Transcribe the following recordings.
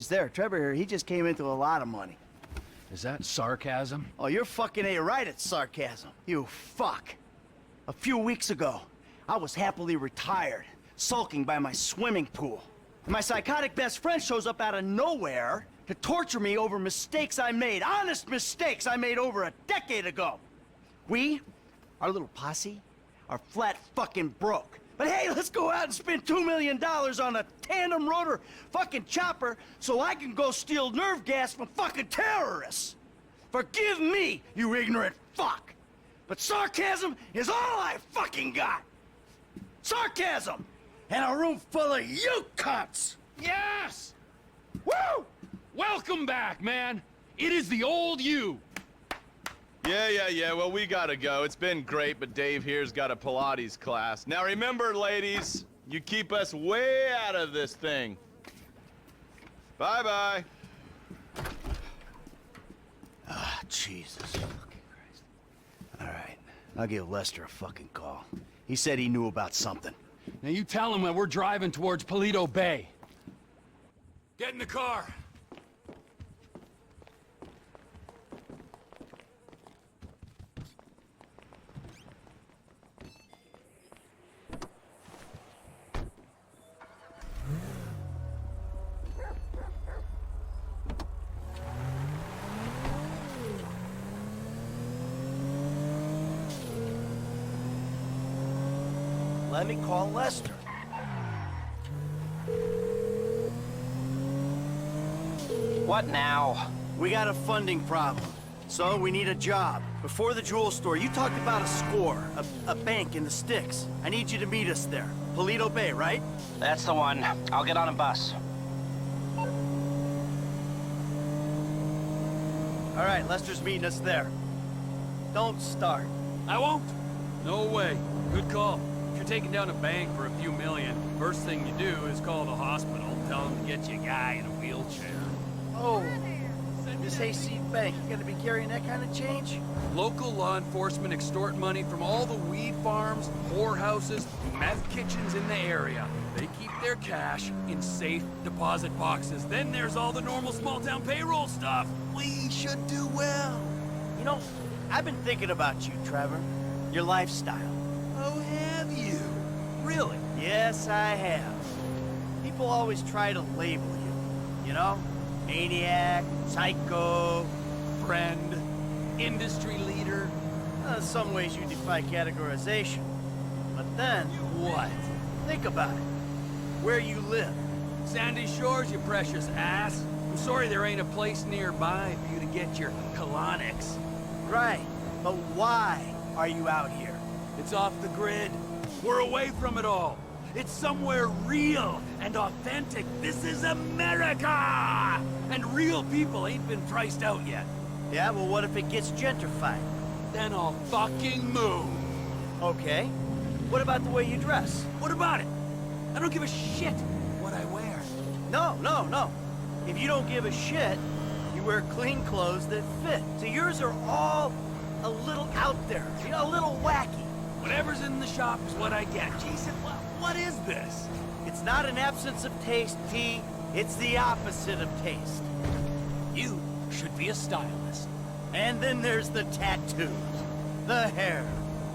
message there. Trevor here, he just came into a lot of money. Is that sarcasm? Oh, you're fucking A-right at sarcasm. You fuck. A few weeks ago, I was happily retired, sulking by my swimming pool. And my psychotic best friend shows up out of nowhere to torture me over mistakes I made, honest mistakes I made over a decade ago. We, our little posse, are flat fucking broke. But hey, let's go out and spend $2 million on a tandem rotor fucking chopper so I can go steal nerve gas from fucking terrorists. Forgive me, you ignorant fuck. But sarcasm is all I fucking got. Sarcasm! And a room full of you cunts! Yes! Woo! Welcome back, man! It is the old you! Yeah, well, we gotta go. It's been great, but Dave here's got a Pilates class. Now remember, ladies, you keep us way out of this thing. Bye-bye. Ah, Jesus fucking Christ. All right, I'll give Lester a fucking call. He said he knew about something. Now you tell him that we're driving towards Paleto Bay. Get in the car! Let me call Lester. What now? We got a funding problem, so we need a job. Before the jewel store, you talked about a score, a bank in the sticks. I need you to meet us there. Paleto Bay, right? That's the one. I'll get on a bus. All right, Lester's meeting us there. Don't start. I won't. No way. Good call. If you're taking down a bank for a few million, first thing you do is call the hospital, tell them to get you a guy in a wheelchair. Oh, this hayseed bank, you gonna be carrying that kind of change? Local law enforcement extort money from all the weed farms, whorehouses, meth kitchens in the area. They keep their cash in safe deposit boxes. Then there's all the normal small-town payroll stuff. We should do well. You know, I've been thinking about you, Trevor. Your lifestyle. Oh, have you? Really? Yes, I have. People always try to label you, you know? Maniac, psycho, Friend, industry leader. in some ways you defy categorization. But then, What? think about it. Where you live. Sandy Shores, you precious ass. I'm sorry there ain't a place nearby for you to get your colonics. Right, but why are you out here? It's off the grid. We're away from it all. It's somewhere real and authentic. This is America! And real people ain't been priced out yet. Yeah, well what if it gets gentrified? Then I'll fucking move. Okay. What about the way you dress? What about it? I don't give a shit what I wear. No. If you don't give a shit, you wear clean clothes that fit. So yours are all a little out there, you know, a little wacky. Whatever's in the shop is what I get. Jason, what is this? It's not an absence of taste, T. It's the opposite of taste. You should be a stylist. And then there's the tattoos, the hair,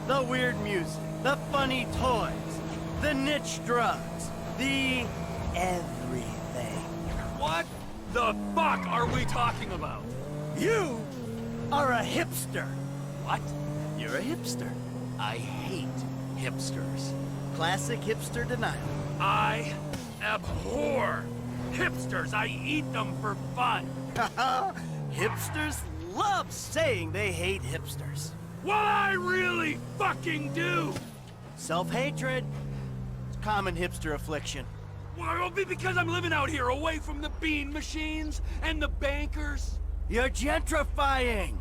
the weird music, the funny toys, the niche drugs, the everything. What the fuck are we talking about? You are a hipster. What? You're a hipster. I hate hipsters. Classic hipster denial. I abhor hipsters. I eat them for fun. Hipsters love saying they hate hipsters. What I really fucking do. Self-hatred. It's common hipster affliction. Well, it'll be because I'm living out here away from the bean machines and the bankers. You're gentrifying.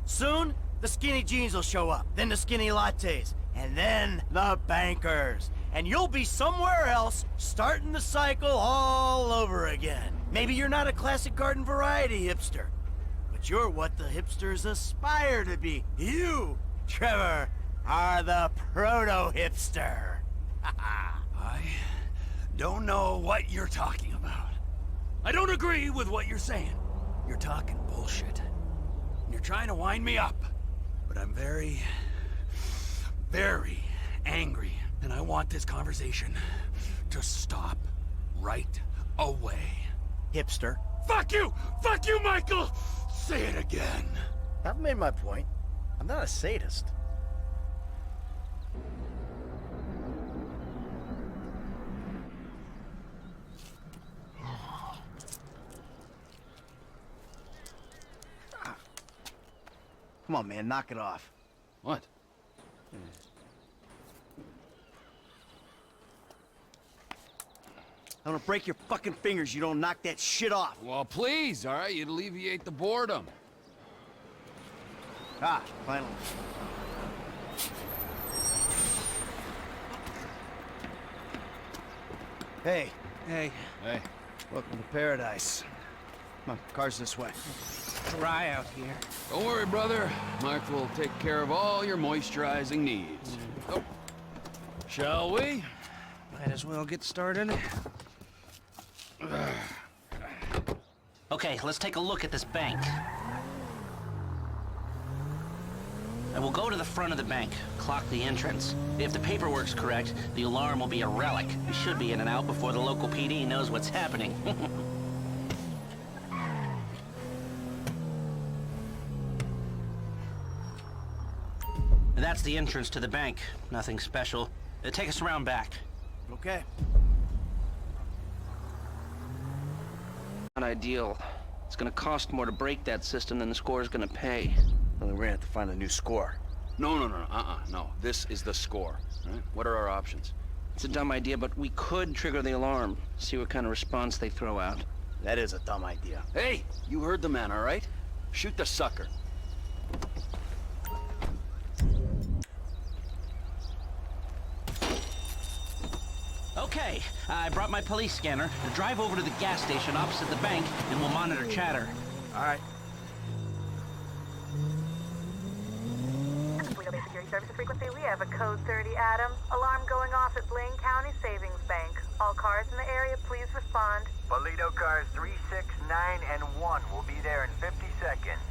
Soon, the skinny jeans will show up, then the skinny lattes, and then the bankers. And you'll be somewhere else, starting the cycle all over again. Maybe you're not a classic garden variety hipster, but you're what the hipsters aspire to be. You, Trevor, are the proto-hipster. I don't know what you're talking about. I don't agree with what you're saying. You're talking bullshit. You're trying to wind me up. But I'm very, very angry. And I want this conversation to stop right away. Hipster. Fuck you! Fuck you, Michael! Say it again. I've made my point. I'm not a sadist. Come on, man, knock it off. What? I'm gonna break your fucking fingers. You don't knock that shit off. Well, please, all right? You'd alleviate the boredom. Ah, finally. Hey. Hey, Hey. Welcome to paradise. Come on, car's this way. dry out here. Don't worry, brother. Mark will take care of all your moisturizing needs. Oh. Shall we? Might as well get started. Okay, let's take a look at this bank. I will go to the front of the bank, clock the entrance. If the paperwork's correct, the alarm will be a relic. We should be in and out before the local PD knows what's happening. That's the entrance to the bank. Nothing special. Take us around back. Okay. Not ideal. It's gonna cost more to break that system than the score's gonna pay. Well, we're gonna have to find a new score. No. No. This is the score. Right? What are our options? It's a dumb idea, but we could trigger the alarm. See what kind of response they throw out. That is a dumb idea. Hey, you heard the man, all right? Shoot the sucker. Okay, I brought my police scanner. Drive over to the gas station opposite the bank, and we'll monitor chatter. All right. Toledo Bay Security Services frequency. We have a code 30 Adam. Alarm going off at Blaine County Savings Bank. All cars in the area, please respond. Toledo cars 3, 6, 9, and 1 will be there in 50 seconds.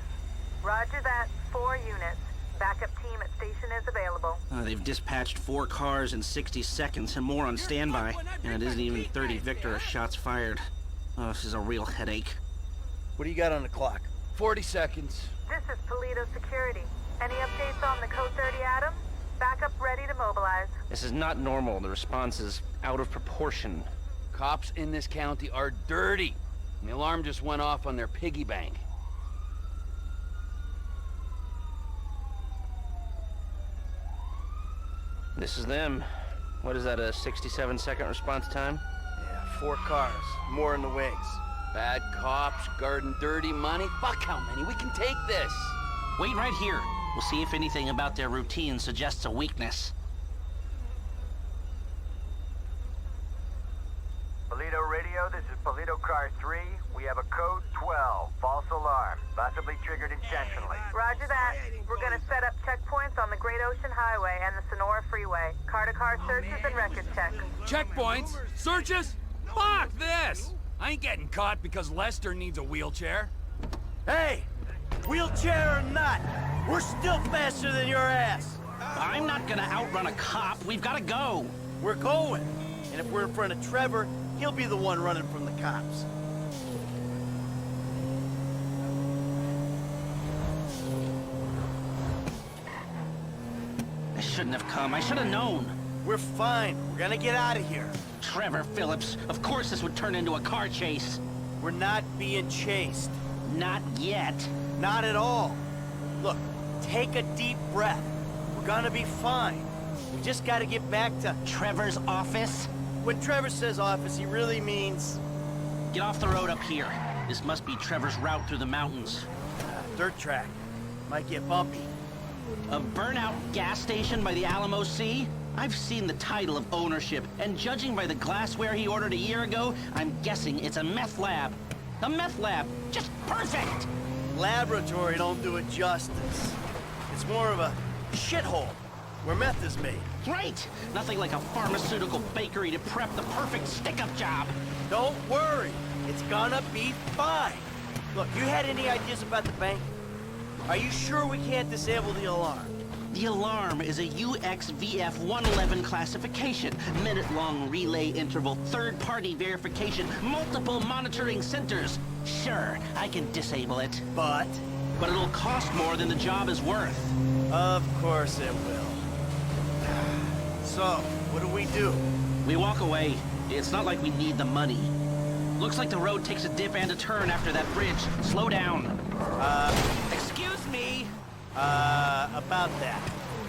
Roger that. 4 units. Backup team at station is available. They've dispatched 4 cars in 60 seconds and more on standby. And it isn't even 30 Victor shots fired. Oh, this is a real headache. What do you got on the clock? 40 seconds. This is Toledo Security. Any updates on the code 30 Adam? Backup ready to mobilize. This is not normal. The response is out of proportion. Cops in this county are dirty. And the alarm just went off on their piggy bank. This is them. What is that, a 67-second response time? Yeah, 4 cars. More in the wings. Bad cops, guarding dirty money. Fuck how many? We can take this. Wait right here. We'll see if anything about their routine suggests a weakness. Toledo Radio, this is Toledo car 3. We have a code 12, false alarm, possibly triggered intentionally. Roger that. We're gonna set up checkpoints on the Great Ocean Highway and the Sonora Freeway. Car-to-car searches and record checks. Checkpoints? Searches? Fuck this! I ain't getting caught because Lester needs a wheelchair. Hey! Wheelchair or not, we're still faster than your ass. I'm not gonna outrun a cop. We've gotta go. We're going. And if we're in front of Trevor, he'll be the one running from the cops. I shouldn't have come. I should have known. We're fine. We're gonna get out of here. Trevor Phillips. Of course this would turn into a car chase. We're not being chased. Not yet. Not at all. Look, take a deep breath. We're gonna be fine. We just gotta get back to... Trevor's office? When Trevor says office, he really means... Get off the road up here. This must be Trevor's route through the mountains. dirt track. Might get bumpy. A burnout gas station by the Alamo Sea? I've seen the title of ownership, and judging by the glassware he ordered a year ago, I'm guessing it's a meth lab. A meth lab. Just perfect! Laboratory don't do it justice. It's more of a shithole where meth is made. Right! Nothing like a pharmaceutical bakery to prep the perfect stick-up job. Don't worry. It's gonna be fine. Look, you had any ideas about the bank? Are you sure we can't disable the alarm? The alarm is a UXVF 111 classification, minute-long relay interval, third-party verification, multiple monitoring centers. Sure, I can disable it, But, but it'll cost more than the job is worth. of course it will. So, what do? We walk away. It's not like we need the money. Looks like the road takes a dip and a turn after that bridge. Slow down. Excuse me. About that.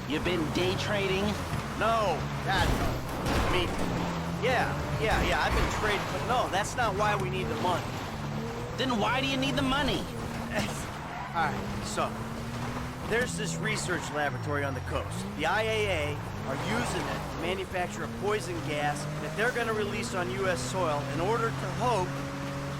You been day trading? No, God, no. I mean, yeah, I've been trading, but no, that's not why we need the money. Then why do you need the money? Alright, so, there's this research laboratory on the coast. The IAA are using it to manufacture a poison gas that they're gonna release on U.S. soil in order to hope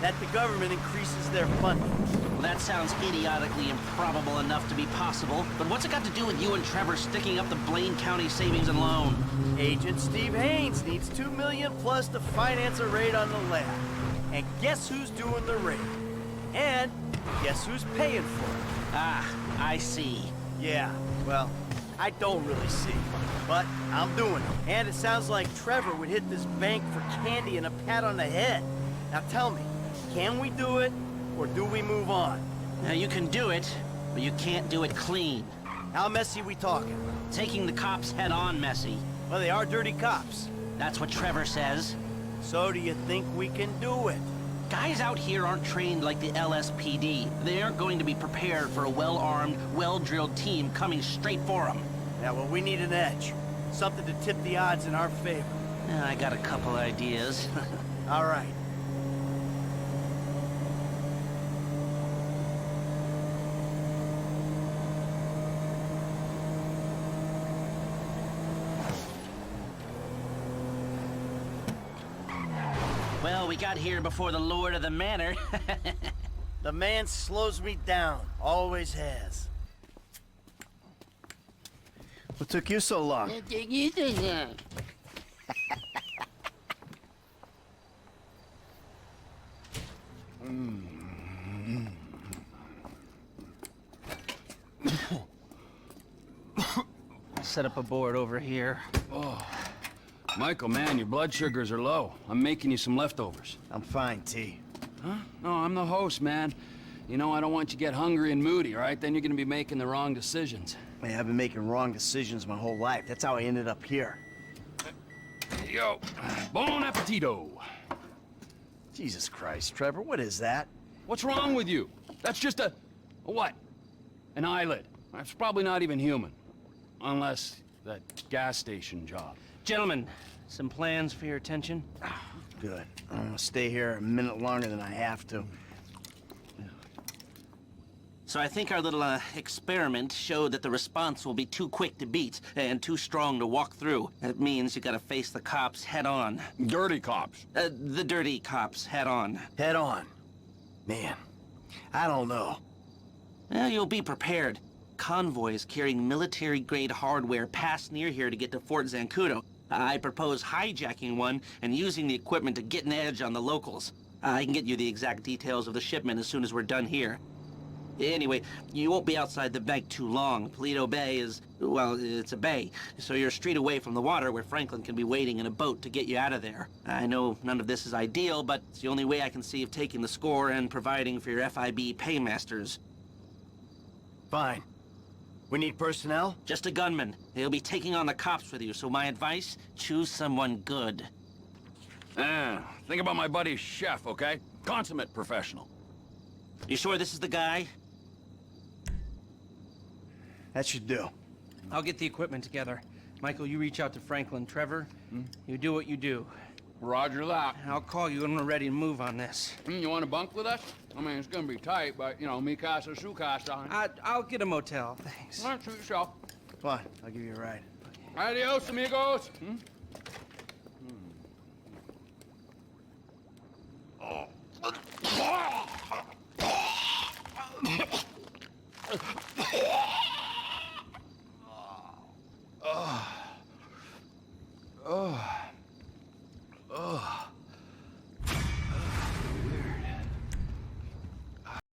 that the government increases their funding. Well, that sounds idiotically improbable enough to be possible, but what's it got to do with you and Trevor sticking up the Blaine County Savings and Loan? Agent Steve Haynes needs $2 million plus to finance a raid on the lab. And guess who's doing the raid? And guess who's paying for it? Ah, I see. Yeah, well, I don't really see, but I'm doing it. And it sounds like Trevor would hit this bank for candy and a pat on the head. Now tell me, can we do it, or do we move on? Now, you can do it, but you can't do it clean. How messy we talking? Taking the cops head-on messy. Well, they are dirty cops. That's what Trevor says. So do you think we can do it? Guys out here aren't trained like the LSPD. They aren't going to be prepared for a well-armed, well-drilled team coming straight for them. Yeah, well, we need an edge. Something to tip the odds in our favor. I got a couple ideas. All right. Well, we got here before the Lord of the Manor. The man slows me down. Always has. What took you so long? Set up a board over here. Michael, man, your blood sugars are low. I'm making you some leftovers. I'm fine, T. Huh? No, I'm the host, man. You know, I don't want you to get hungry and moody, all right? Then you're gonna be making the wrong decisions. Man, I've been making wrong decisions my whole life. That's how I ended up here. Here you go. Bon appetito. Jesus Christ, Trevor, what is that? What's wrong with you? That's just a what? An eyelid. That's probably not even human. Unless that gas station job. Gentlemen, some plans for your attention? Good. I'm gonna stay here a minute longer than I have to. So I think our little experiment showed that the response will be too quick to beat and too strong to walk through. That means you gotta face the cops head on. Dirty cops. The dirty cops head on. Head on. Man, I don't know. Well, you'll be prepared. Convoys carrying military-grade hardware pass near here to get to Fort Zancudo. I propose hijacking one and using the equipment to get an edge on the locals. I can get you the exact details of the shipment as soon as we're done here. Anyway, you won't be outside the bank too long. Paleto Bay is, well, it's a bay, so you're a street away from the water where Franklin can be waiting in a boat to get you out of there. I know none of this is ideal, but it's the only way I can see of taking the score and providing for your FIB paymasters. Fine. We need personnel? Just a gunman. They'll be taking on the cops with you, so my advice, choose someone good. Think about my buddy Chef, okay? Consummate professional. You sure this is the guy? That should do. I'll get the equipment together. Michael, you reach out to Franklin. Trevor, you do what you do. Roger that. I'll call you when we're ready to move on this. You want to bunk with us? I mean, it's gonna be tight, but, you know, mi casa, su casa. I'll get a motel, thanks. All right, suit yourself. Come on, I'll give you a ride. Adios, amigos. Oh.